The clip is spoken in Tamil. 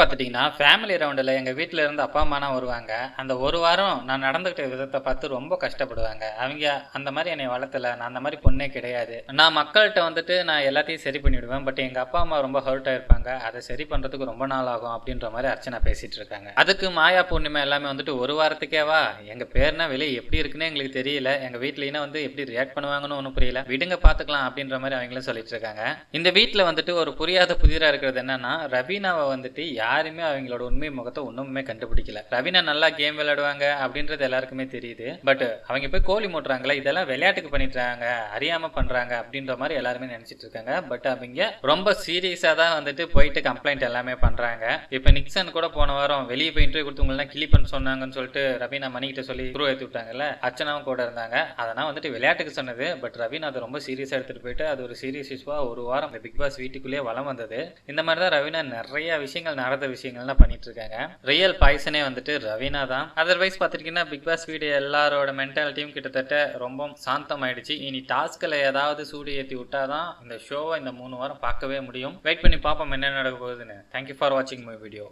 பார்த்துட்டிங்கன்னா, ஃபேமிலி ரவுண்டுல எங்க வீட்ல இருந்து அப்பா, அம்மாலாம் வருவாங்க. அந்த ஒரு வாரம் நான் நடந்துக்கிட்ட விதத்த பார்த்து ரொம்ப கஷ்டப்படுவாங்க. அவிங்க அந்த மாரி என்னைய வளர்த்தல. நான் அந்த மாரி பொண்ணே கிடையாது. நான் மக்கள்ட்ட வந்துட்டு நான் எல்லாத்தையும் சரி பண்ணிடுவேன். பட் எங்க அப்பா, அம்மா ரொம்ப ஹர்ட் ஆயிருப்பாங்க. அத சரி பண்றதுக்கு ரொம்ப நாள் ஆகும் அப்டின்ற மாரி அர்ச்சனா பேசிட்டு இருக்காங்க. அதுக்கு மாயா, பூர்ணிமா எல்லாமே வந்துட்டு ஒரு வாரத்துக்கேவா? எங்க பேர்னா வெளிய எப்டி இருக்குன்னே எங்களுக்கு தெரியல. எங்க வீட்லயும் வந்து எப்டி ரியாக்ட் பண்ணுவாங்கன்னு ஒண்ணும் புரியல. விடுங்க பார்த்துக்கலாம் அப்டின்ற மாரி அவங்களும் சொல்லிட்டு இருக்காங்க. இந்த வீட்ல வந்துட்டு ஒரு புரியாத புதிரா இருக்கிறது என்னன்னா, ரவீனாவ வந்துட்டு யாருமே அவங்களோட உண்மை முகத்தை ஒண்ணுமே கண்டுபிடிக்கல. ரவீனா நல்லா கேம் விளையாடுவாங்க அப்படின்றது எல்லாருக்குமே தெரியுது. பட் அவங்க போய் கோழி மூட்டுறாங்களே, இதெல்லாம் விளையாட்டுக்கு பண்ணிட்டாங்க, அறியாம பண்றாங்க அப்படின்ற மாதிரி எல்லாருமே நினைச்சிட்டு இருக்காங்க. பட் அவங்க ரொம்ப சீரியஸா தான் வந்துட்டு போயிட்டு கம்ப்ளைண்ட் எல்லாமே பண்றாங்க. இப்ப நிக்சன் கூட போன வாரம் வெளியே போய் இன்டர்வியூ கொடுத்தவங்க கிளிப்பன்னு சொன்னாங்கன்னு சொல்லிட்டு ரவீனா மணிக்கிட்ட சொல்லி குரு ஏற்றி விட்டாங்கல்ல, அர்ச்சனாவும் கூட இருந்தாங்க. அதெல்லாம் வந்துட்டு விளையாட்டுக்கு சொன்னது. பட் ரவீனா அதை ரொம்ப சீரியஸா எடுத்துட்டு போயிட்டு அது ஒரு சீரியஸ் இஷ்யூவா ஒரு வாரம் பிக் பாஸ் வீட்டுக்குள்ளேயே வளம் வந்தது. இந்த மாதிரி தான் ரவீனா நிறைய விஷயங்கள் நடந்த விஷயங்கள்லாம் பண்ணிட்டு இருக்காங்க. ரியல் பாய்சனே வந்துட்டு ரவீனா தான். அதர்வைஸ் பார்த்துட்டீங்கன்னா பிக் பாஸ் வீடு எல்லாரோட மென்டாலிட்டியும் கிட்டத்தட்ட ரொம்ப சாந்தம் ஆயிடுச்சு. இனி டாஸ்க்ல ஏதாவது சூடு ஏற்றி விட்டாதான் இந்த ஷோவை இந்த 3 வாரம் பார்க்கவே முடியும். வெயிட் பண்ணி பார்ப்போம் என்ன நடக்க போகுதுன்னு. தேங்க்யூ ஃபார் வாட்சிங் மை வீடியோ.